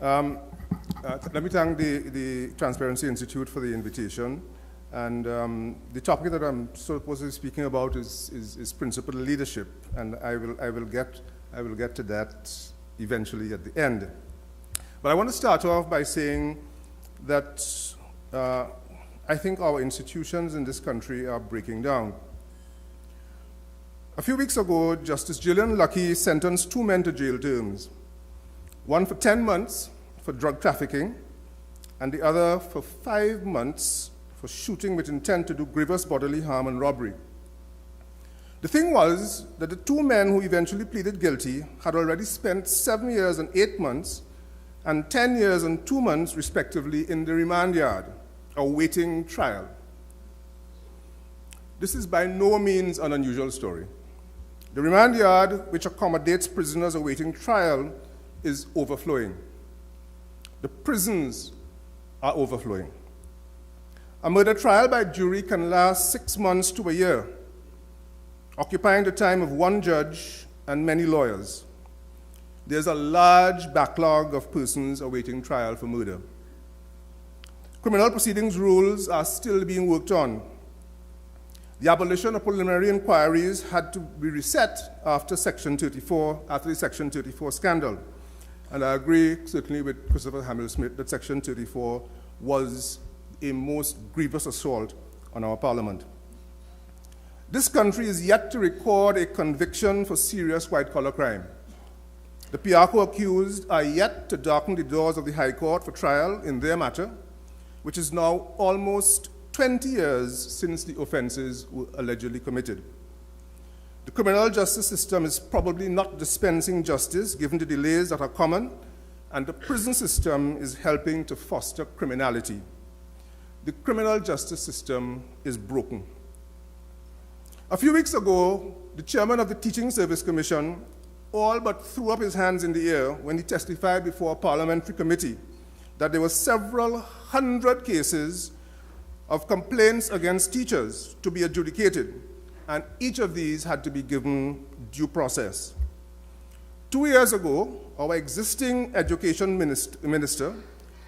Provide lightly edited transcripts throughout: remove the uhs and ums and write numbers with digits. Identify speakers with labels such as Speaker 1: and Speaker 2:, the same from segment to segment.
Speaker 1: Let me thank the Transparency Institute for the invitation. And the topic that I'm supposed to be speaking about is principled leadership, and I will get to that eventually at the end. But I want to start off by saying that I think our institutions in this country are breaking down. A few weeks ago, Justice Gillian Luckey sentenced 2 men to jail terms, one for 10 months for drug trafficking, and the other for 5 months for shooting with intent to do grievous bodily harm and robbery. The thing was that the 2 men who eventually pleaded guilty had already spent 7 years and 8 months and 10 years and 2 months, respectively, in the remand yard, awaiting trial. This is by no means an unusual story. The remand yard, which accommodates prisoners awaiting trial, is overflowing. The prisons are overflowing. A murder trial by jury can last 6 months to a year, occupying the time of 1 judge and many lawyers. There's a large backlog of persons awaiting trial for murder. Criminal proceedings rules are still being worked on. The abolition of preliminary inquiries had to be reset after the Section 34 scandal. And I agree certainly with Christopher Hamill-Smith that Section 34 was a most grievous assault on our Parliament. This country is yet to record a conviction for serious white-collar crime. The Piarco accused are yet to darken the doors of the High Court for trial in their matter, which is now almost 20 years since the offenses were allegedly committed. The criminal justice system is probably not dispensing justice given the delays that are common, and the prison system is helping to foster criminality. The criminal justice system is broken. A few weeks ago, the chairman of the Teaching Service Commission all but threw up his hands in the air when he testified before a parliamentary committee that there were several hundred cases of complaints against teachers to be adjudicated, and each of these had to be given due process. 2 years ago, our existing education minister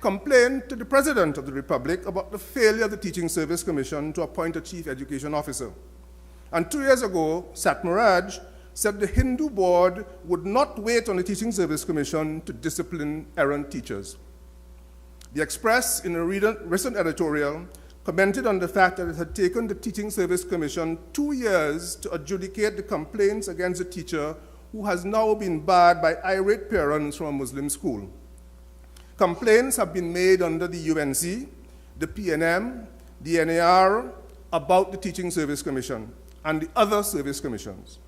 Speaker 1: complained to the President of the Republic about the failure of the Teaching Service Commission to appoint a chief education officer. And 2 years ago, Satmaraj said the Hindu board would not wait on the Teaching Service Commission to discipline errant teachers. The Express, in a recent editorial, commented on the fact that it had taken the Teaching Service Commission 2 years to adjudicate the complaints against a teacher who has now been barred by irate parents from a Muslim school. Complaints have been made under the UNC, the PNM, the NAR about the Teaching Service Commission and the other service commissions.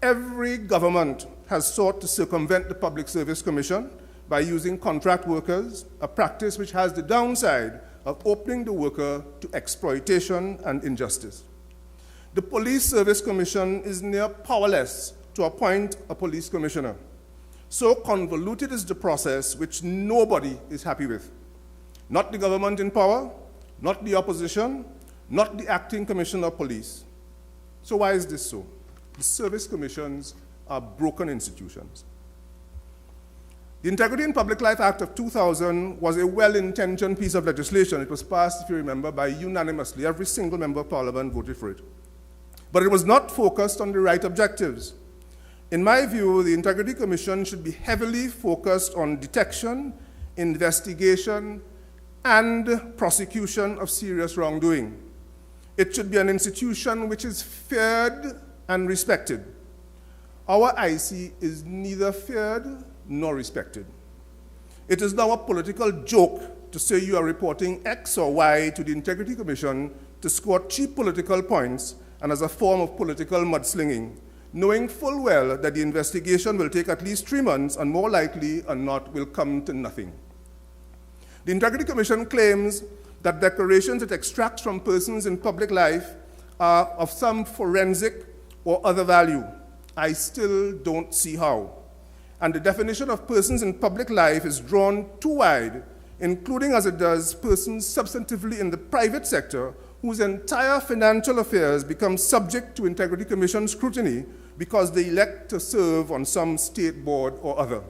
Speaker 1: Every government has sought to circumvent the Public Service Commission by using contract workers, a practice which has the downside of opening the worker to exploitation and injustice. The Police Service Commission is near powerless to appoint a police commissioner. So convoluted is the process which nobody is happy with. Not the government in power, not the opposition, not the acting commissioner of police. So why is this so? The service commissions are broken institutions. The Integrity in Public Life Act of 2000 was a well-intentioned piece of legislation. It was passed, if you remember, by unanimously. Every single member of Parliament voted for it. But it was not focused on the right objectives. In my view, the Integrity Commission should be heavily focused on detection, investigation, and prosecution of serious wrongdoing. It should be an institution which is feared and respected. Our IC is neither feared nor respected. It is now a political joke to say you are reporting X or Y to the Integrity Commission to score cheap political points and as a form of political mudslinging, knowing full well that the investigation will take at least 3 months and more likely or not will come to nothing. The Integrity Commission claims that declarations it extracts from persons in public life are of some forensic or other value. I still don't see how. And the definition of persons in public life is drawn too wide, including as it does persons substantively in the private sector whose entire financial affairs become subject to Integrity Commission scrutiny because they elect to serve on some state board or other.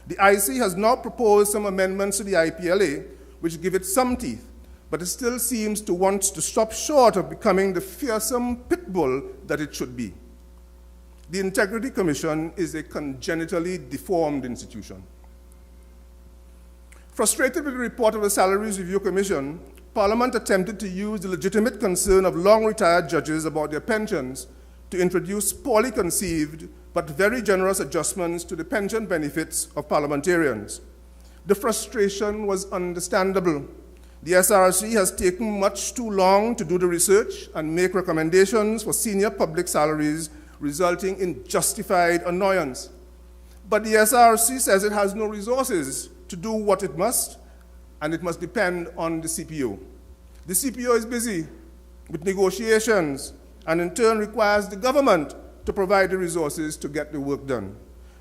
Speaker 1: The IC has now proposed some amendments to the IPLA which give it some teeth, but it still seems to want to stop short of becoming the fearsome pit bull that it should be. The Integrity Commission is a congenitally deformed institution. Frustrated with the report of the Salaries Review Commission, Parliament attempted to use the legitimate concern of long-retired judges about their pensions to introduce poorly conceived but very generous adjustments to the pension benefits of parliamentarians. The frustration was understandable. The SRC has taken much too long to do the research and make recommendations for senior public salaries, resulting in justified annoyance. But the SRC says it has no resources to do what it must, and it must depend on the CPO. The CPO is busy with negotiations and in turn requires the government to provide the resources to get the work done.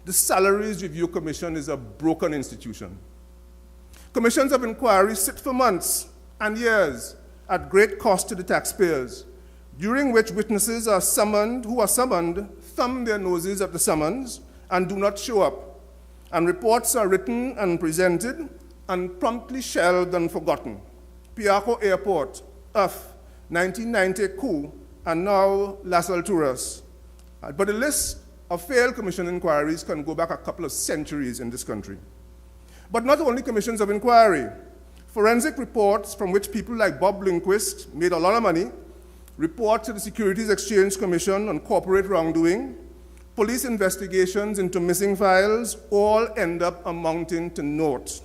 Speaker 1: The Salaries Review Commission is a broken institution. Commissions of inquiry sit for months and years at great cost to the taxpayers, during which witnesses are summoned, thumb their noses at the summons and do not show up. And reports are written and presented and promptly shelved and forgotten. Piarco Airport, 1990 coup, and now Las Alturas. But the list of failed commission inquiries can go back a couple of centuries in this country. But not only commissions of inquiry. Forensic reports from which people like Bob Lindquist made a lot of money, reports to the Securities Exchange Commission on corporate wrongdoing, police investigations into missing files, all end up amounting to naught.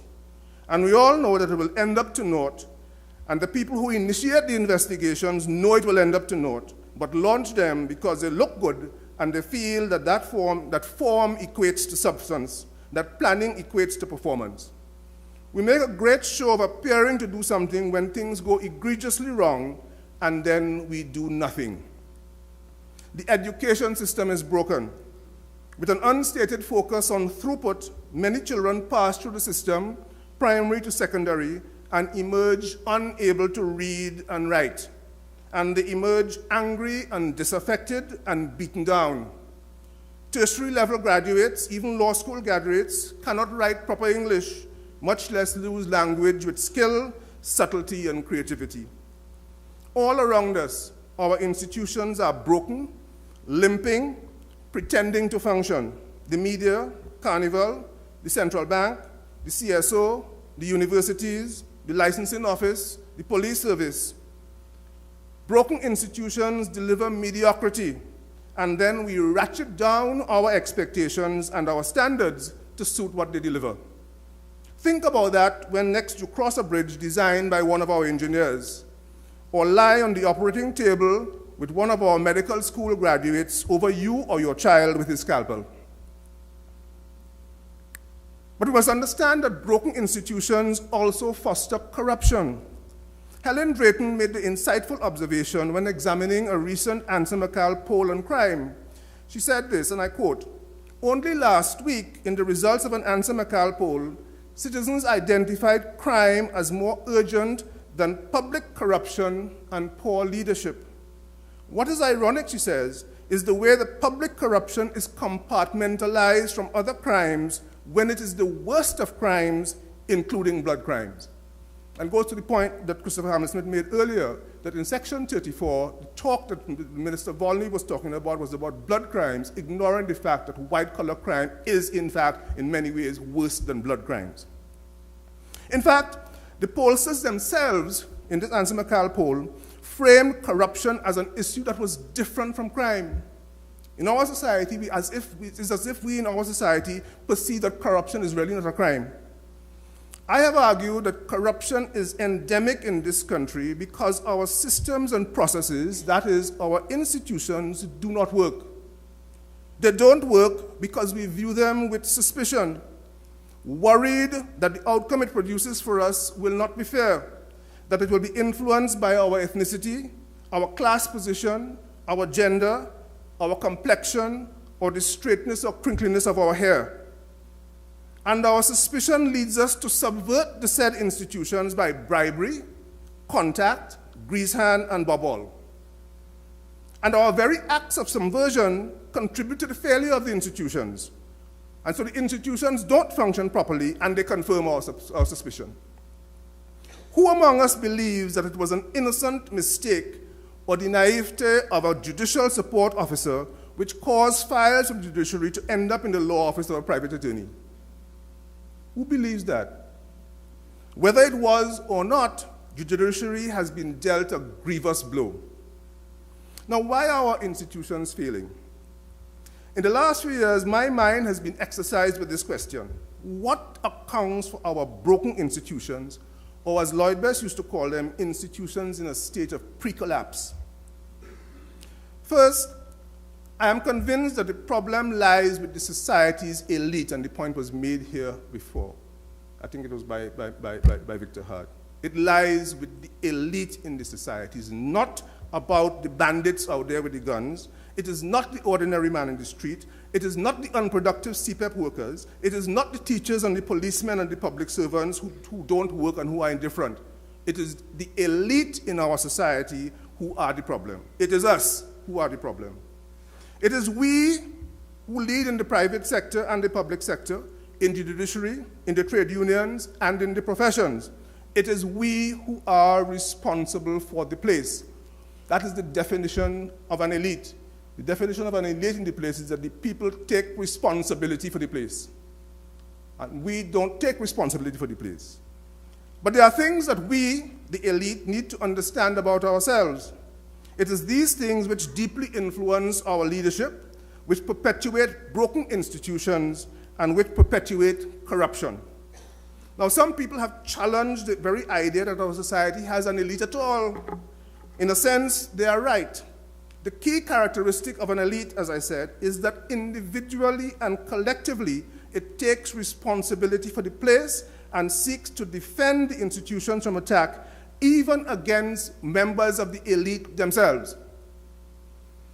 Speaker 1: And we all know that it will end up to naught, and the people who initiate the investigations know it will end up to naught, but launch them because they look good and they feel that form equates to substance, that planning equates to performance. We make a great show of appearing to do something when things go egregiously wrong, and then we do nothing. The education system is broken. With an unstated focus on throughput, many children pass through the system, primary to secondary, and emerge unable to read and write. And they emerge angry and disaffected and beaten down. Tertiary level graduates, even law school graduates, cannot write proper English, much less lose language with skill, subtlety, and creativity. All around us, our institutions are broken, limping, pretending to function. The media, Carnival, the central bank, the CSO, the universities, the licensing office, the police service. Broken institutions deliver mediocrity, and then we ratchet down our expectations and our standards to suit what they deliver. Think about that when next you cross a bridge designed by one of our engineers, or lie on the operating table with one of our medical school graduates over you or your child with his scalpel. But we must understand that broken institutions also foster corruption. Helen Drayton made the insightful observation when examining a recent Ansel McCall poll on crime. She said this, and I quote, "Only last week, in the results of an Ansel McCall poll, citizens identified crime as more urgent than public corruption and poor leadership. What is ironic," she says, "is the way that public corruption is compartmentalized from other crimes when it is the worst of crimes, including blood crimes." And goes to the point that Christopher Hammersmith made earlier, that in Section 34, the talk that Minister Volney was talking about was about blood crimes, ignoring the fact that white-collar crime is, in fact, in many ways, worse than blood crimes. In fact, the pollsters themselves, in this Ansel McCall poll, framed corruption as an issue that was different from crime. In our society, it's as if we in our society perceive that corruption is really not a crime. I have argued that corruption is endemic in this country because our systems and processes, that is, our institutions, do not work. They don't work because we view them with suspicion, worried that the outcome it produces for us will not be fair, that it will be influenced by our ethnicity, our class position, our gender, our complexion, or the straightness or crinkliness of our hair. And our suspicion leads us to subvert the said institutions by bribery, contact, grease hand, and bubble. And our very acts of subversion contribute to the failure of the institutions. And so the institutions don't function properly, and they confirm our suspicion. Who among us believes that it was an innocent mistake or the naivete of a judicial support officer which caused files from the judiciary to end up in the law office of a private attorney? Who believes that? Whether it was or not, the judiciary has been dealt a grievous blow. Now, why are our institutions failing? In the last few years, my mind has been exercised with this question: what accounts for our broken institutions, or as Lloyd Best used to call them, institutions in a state of pre-collapse? First, I am convinced that the problem lies with the society's elite, and the point was made here before. I think it was by Victor Hart. It lies with the elite in the society. It's not about the bandits out there with the guns. It is not the ordinary man in the street. It is not the unproductive CPEP workers. It is not the teachers and the policemen and the public servants who don't work and who are indifferent. It is the elite in our society who are the problem. It is us who are the problem. It is we who lead in the private sector and the public sector, in the judiciary, in the trade unions, and in the professions. It is we who are responsible for the place. That is the definition of an elite. The definition of an elite in the place is that the people take responsibility for the place. And we don't take responsibility for the place. But there are things that we, the elite, need to understand about ourselves. It is these things which deeply influence our leadership, which perpetuate broken institutions, and which perpetuate corruption. Now, some people have challenged the very idea that our society has an elite at all. In a sense, they are right. The key characteristic of an elite, as I said, is that individually and collectively, it takes responsibility for the place and seeks to defend the institutions from attack, even against members of the elite themselves.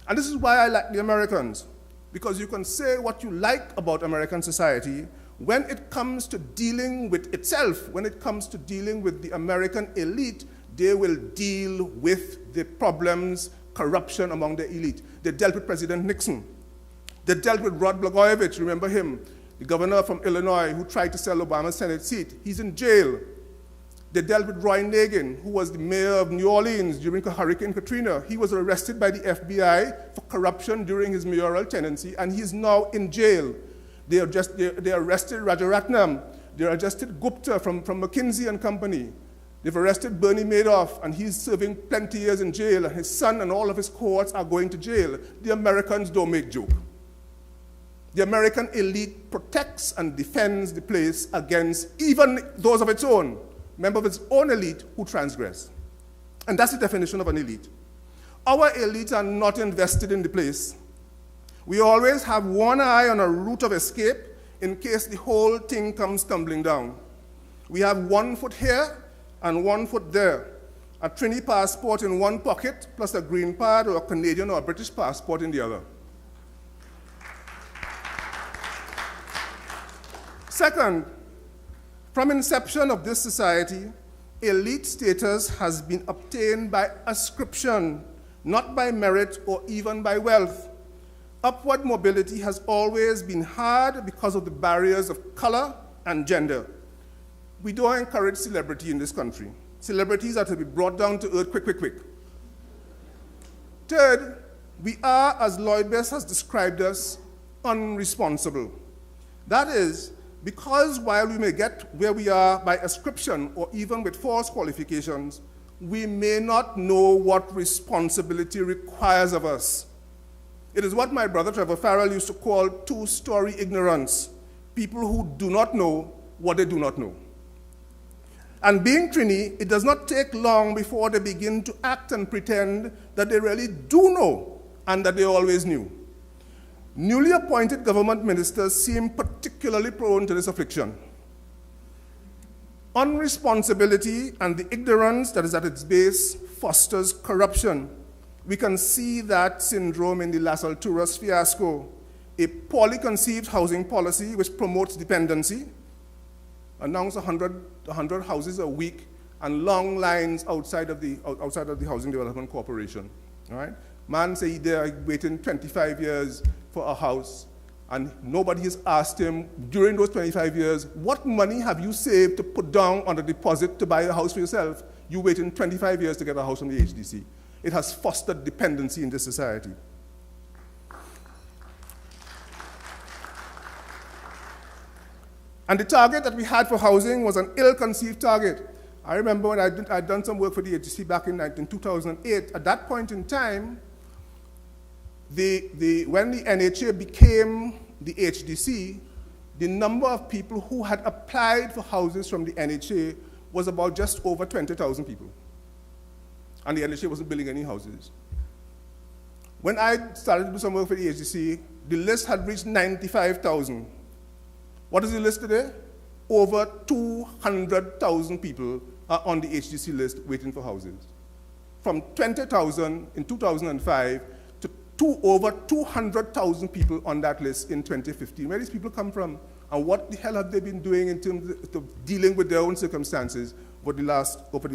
Speaker 1: And this is why I like the Americans, because you can say what you like about American society. When it comes to dealing with itself, when it comes to dealing with the American elite, they will deal with the problems, corruption among the elite. They dealt with President Nixon. They dealt with Rod Blagojevich, remember him, the governor from Illinois who tried to sell Obama's Senate seat. He's in jail. They dealt with Roy Nagin, who was the mayor of New Orleans during Hurricane Katrina. He was arrested by the FBI for corruption during his mayoral tenancy, and he's now in jail. They arrested Rajaratnam. They arrested Gupta from McKinsey and Company. They've arrested Bernie Madoff, and he's serving plenty years in jail, and his son and all of his cohorts are going to jail. The Americans don't make joke. The American elite protects and defends the place against even those of its own, members of its own elite who transgress. And that's the definition of an elite. Our elites are not invested in the place. We always have one eye on a route of escape in case the whole thing comes tumbling down. We have 1 foot here and 1 foot there, a Trini passport in one pocket, plus a green card or a Canadian or a British passport in the other. Second, from inception of this society, elite status has been obtained by ascription, not by merit or even by wealth. Upward mobility has always been hard because of the barriers of color and gender. We don't encourage celebrity in this country. Celebrities are to be brought down to earth quick. Third, we are, as Lloyd Best has described us, unresponsible. That is, because while we may get where we are by ascription or even with false qualifications, we may not know what responsibility requires of us. It is what my brother Trevor Farrell used to call two-story ignorance, people who do not know what they do not know. And being Trini, it does not take long before they begin to act and pretend that they really do know and that they always knew. Newly appointed government ministers seem particularly prone to this affliction. Unresponsibility and the ignorance that is at its base fosters corruption. We can see that syndrome in the Las Alturas fiasco, a poorly conceived housing policy which promotes dependency, announced 100 houses a week, and long lines outside of the Housing Development Corporation. All right? Man say they're waiting 25 years for a house, And nobody has asked him during those 25 years, what money have you saved to put down on a deposit to buy a house for yourself? You waited 25 years to get a house from the HDC. It has fostered dependency in this society. And the target that we had for housing was an ill-conceived target. I remember when I'd done some work for the HDC back in 2008. At that point in time, when the NHA became the HDC, the number of people who had applied for houses from the NHA was about just over 20,000 people. And the NHA wasn't building any houses. When I started to do some work for the HDC, the list had reached 95,000. What is the list today? Over 200,000 people are on the HDC list waiting for houses. From 20,000 in 2005 to over 200,000 people on that list in 2015. Where these people come from? And what the hell have they been doing in terms of dealing with their own circumstances over the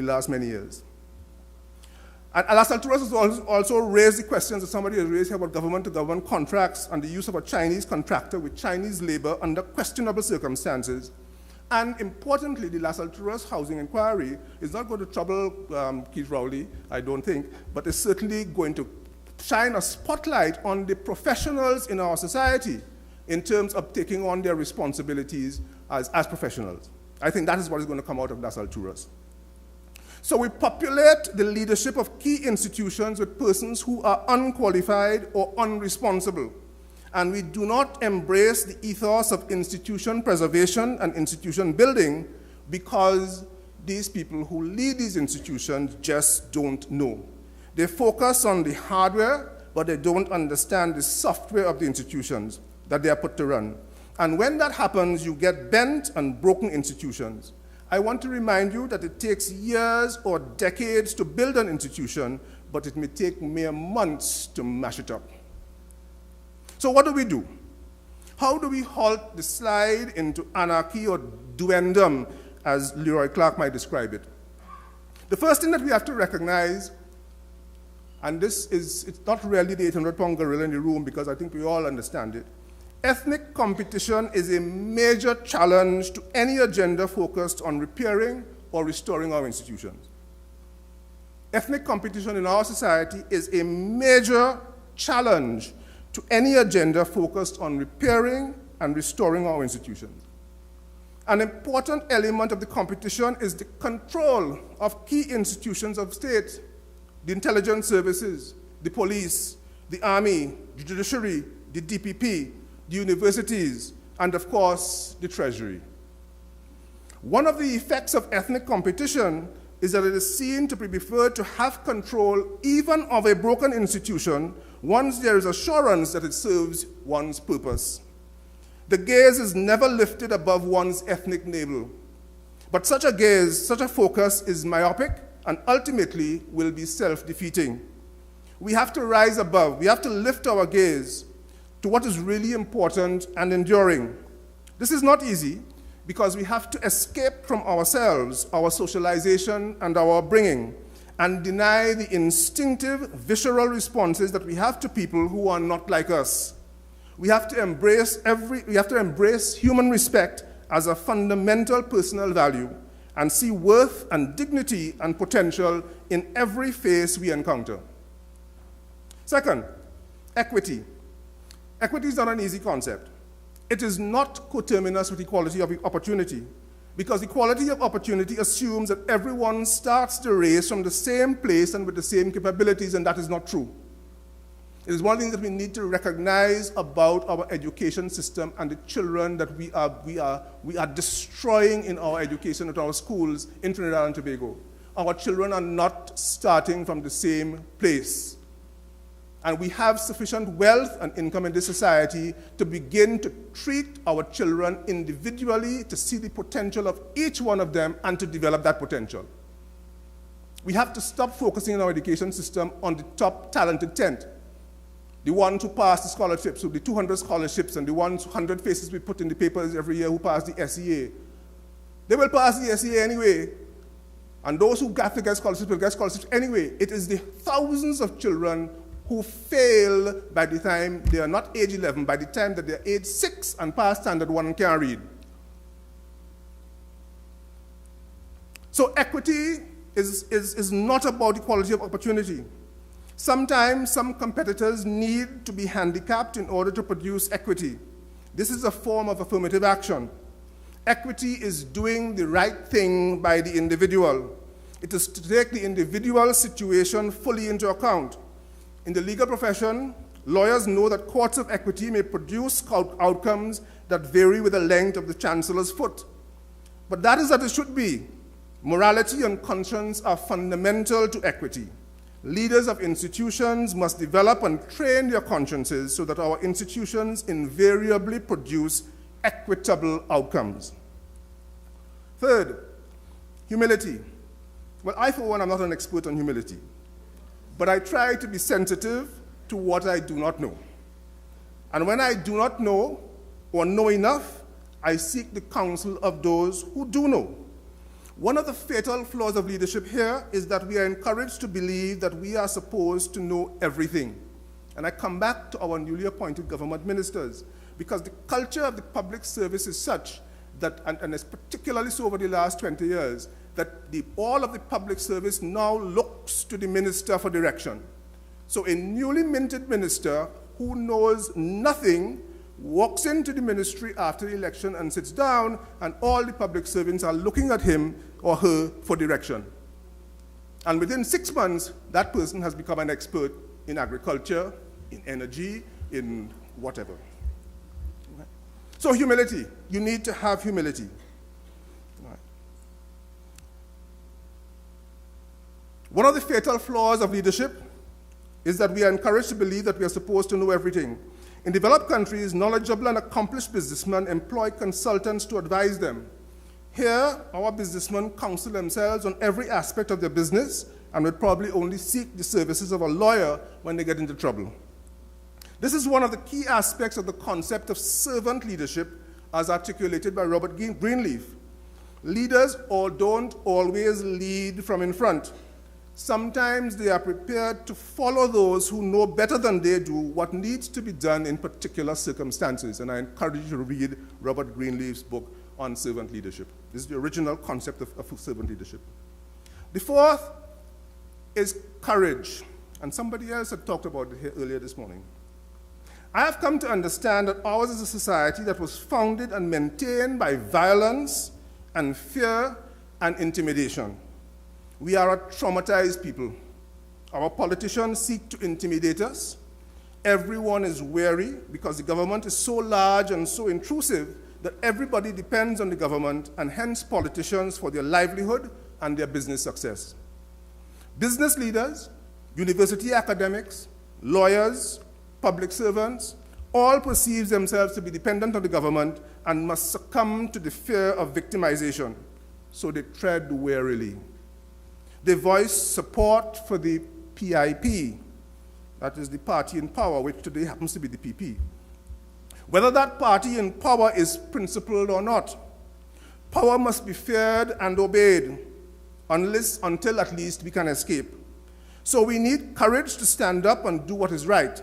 Speaker 1: last many years? And Las Alturas has also raised the questions that somebody has raised here about government-to-government contracts and the use of a Chinese contractor with Chinese labor under questionable circumstances. And importantly, the Las Alturas housing inquiry is not going to trouble Keith Rowley, I don't think, but it's certainly going to shine a spotlight on the professionals in our society in terms of taking on their responsibilities as professionals. I think that is what is going to come out of Las Alturas. So we populate the leadership of key institutions with persons who are unqualified or unresponsible. And we do not embrace the ethos of institution preservation and institution building because these people who lead these institutions just don't know. They focus on the hardware, but they don't understand the software of the institutions that they are put to run. And when that happens, you get bent and broken institutions. I want to remind you that it takes years or decades to build an institution, but it may take mere months to mash it up. So what do? How do we halt the slide into anarchy or duendom, as Leroy Clark might describe it? The first thing that we have to recognize, and it's not really the 800-pound gorilla in the room because I think we all understand it, ethnic competition is a major challenge to any agenda focused on repairing or restoring our institutions. Ethnic competition in our society is a major challenge to any agenda focused on repairing and restoring our institutions. An important element of the competition is the control of key institutions of state, the intelligence services, the police, the army, the judiciary, the DPP, the universities, and of course, the Treasury. One of the effects of ethnic competition is that it is seen to be preferred to have control even of a broken institution once there is assurance that it serves one's purpose. The gaze is never lifted above one's ethnic navel. But such a gaze, such a focus is myopic and ultimately will be self-defeating. We have to rise above, we have to lift our gaze to what is really important and enduring. This is not easy because we have to escape from ourselves, our socialization, and our upbringing, and deny the instinctive, visceral responses that we have to people who are not like us. We have to embrace human respect as a fundamental personal value and see worth and dignity and potential in every face we encounter. Second, equity. Equity is not an easy concept. It is not coterminous with equality of opportunity, because equality of opportunity assumes that everyone starts the race from the same place and with the same capabilities, and that is not true. It is one thing that we need to recognize about our education system and the children that we are destroying in our education at our schools in Trinidad and Tobago. Our children are not starting from the same place. And we have sufficient wealth and income in this society to begin to treat our children individually, to see the potential of each one of them, and to develop that potential. We have to stop focusing in our education system on the top talented 10th. The ones who pass the scholarships, the 200 scholarships, and the 100 faces we put in the papers every year who pass the SEA. They will pass the SEA anyway. And those who have to get scholarships will get scholarships anyway. It is the thousands of children who fail by the time they are not age 11, by the time that they're age 6 and past standard 1 and can't read. So equity is not about equality of opportunity. Sometimes some competitors need to be handicapped in order to produce equity. This is a form of affirmative action. Equity is doing the right thing by the individual. It is to take the individual situation fully into account. In the legal profession, lawyers know that courts of equity may produce outcomes that vary with the length of the chancellor's foot. But that is as it should be. Morality and conscience are fundamental to equity. Leaders of institutions must develop and train their consciences so that our institutions invariably produce equitable outcomes. Third, humility. Well, I, for one, am not an expert on humility, but I try to be sensitive to what I do not know. And when I do not know or know enough, I seek the counsel of those who do know. One of the fatal flaws of leadership here is that we are encouraged to believe that we are supposed to know everything. And I come back to our newly appointed government ministers, because the culture of the public service is such that, and it's particularly so over the last 20 years, that all of the public service now looks to the minister for direction. So a newly minted minister who knows nothing walks into the ministry after the election and sits down, and all the public servants are looking at him or her for direction. And within 6 months, that person has become an expert in agriculture, in energy, in whatever. So humility, you need to have humility. One of the fatal flaws of leadership is that we are encouraged to believe that we are supposed to know everything. In developed countries, knowledgeable and accomplished businessmen employ consultants to advise them. Here, our businessmen counsel themselves on every aspect of their business and would probably only seek the services of a lawyer when they get into trouble. This is one of the key aspects of the concept of servant leadership as articulated by Robert Greenleaf. Leaders don't always lead from in front. Sometimes they are prepared to follow those who know better than they do what needs to be done in particular circumstances. And I encourage you to read Robert Greenleaf's book on servant leadership. This is the original concept of servant leadership. The fourth is courage. And somebody else had talked about it here earlier this morning. I have come to understand that ours is a society that was founded and maintained by violence and fear and intimidation. We are a traumatized people. Our politicians seek to intimidate us. Everyone is wary because the government is so large and so intrusive that everybody depends on the government and hence politicians for their livelihood and their business success. Business leaders, university academics, lawyers, public servants, all perceive themselves to be dependent on the government and must succumb to the fear of victimization, so they tread warily. They voice support for the PIP, that is the party in power, which today happens to be the PP. Whether that party in power is principled or not, power must be feared and obeyed until at least we can escape. So we need courage to stand up and do what is right.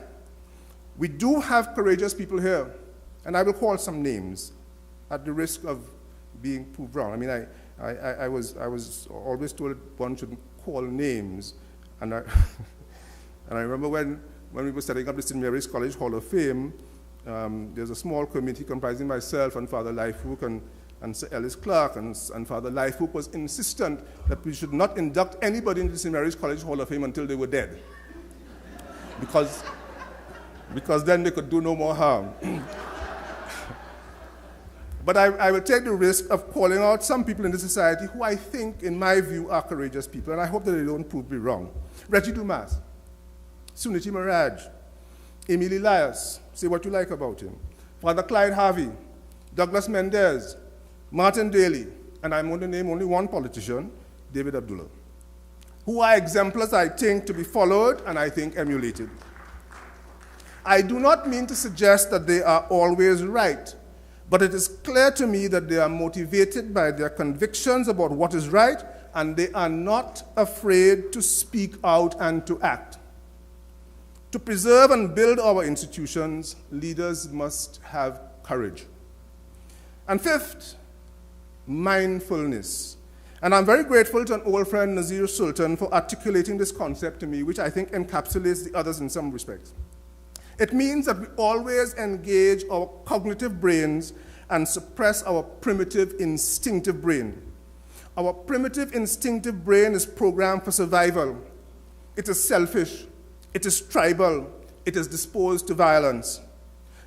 Speaker 1: We do have courageous people here, and I will call some names at the risk of being proved wrong. I mean, I was always told one shouldn't call names, and I remember when we were setting up the St. Mary's College Hall of Fame, there's a small committee comprising myself and Father Lifehook and Sir Ellis Clark, and Father Lifehook was insistent that we should not induct anybody into the St. Mary's College Hall of Fame until they were dead, because then they could do no more harm. But I will take the risk of calling out some people in the society who I think, in my view, are courageous people, and I hope that they don't prove me wrong. Reggie Dumas, Suniti Maraj, Emil Elias, say what you like about him, Father Clyde Harvey, Douglas Mendez, Martin Daly, and I'm going to name only one politician, David Abdullah, who are exemplars, I think, to be followed and I think emulated. I do not mean to suggest that they are always right, but it is clear to me that they are motivated by their convictions about what is right, and they are not afraid to speak out and to act. To preserve and build our institutions, leaders must have courage. And fifth, mindfulness. And I'm very grateful to an old friend, Nazir Sultan, for articulating this concept to me, which I think encapsulates the others in some respects. It means that we always engage our cognitive brains and suppress our primitive instinctive brain. Our primitive instinctive brain is programmed for survival. It is selfish, it is tribal, it is disposed to violence.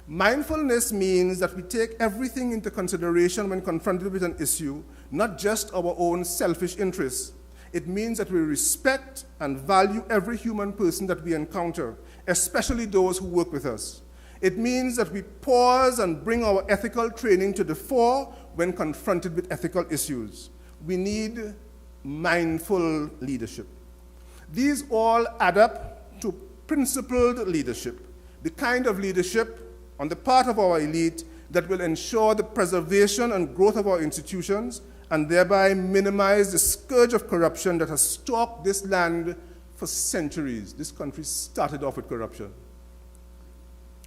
Speaker 1: Mindfulness means that we take everything into consideration when confronted with an issue, not just our own selfish interests. It means that we respect and value every human person that we encounter, especially those who work with us. It means that we pause and bring our ethical training to the fore when confronted with ethical issues. We need mindful leadership. These all add up to principled leadership, the kind of leadership on the part of our elite that will ensure the preservation and growth of our institutions and thereby minimize the scourge of corruption that has stalked this land for centuries. This country started off with corruption.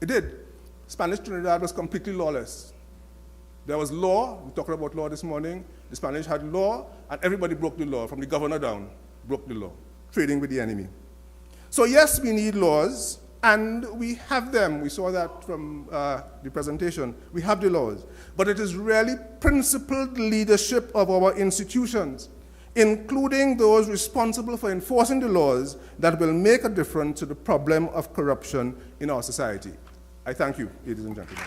Speaker 1: It did. Spanish Trinidad was completely lawless. There was law. We talked about law this morning. The Spanish had law, and everybody broke the law, from the governor down, broke the law, trading with the enemy. So yes, we need laws, and we have them. We saw that from the presentation. We have the laws. But it is really principled leadership of our institutions, including those responsible for enforcing the laws, that will make a difference to the problem of corruption in our society. I thank you, ladies and gentlemen.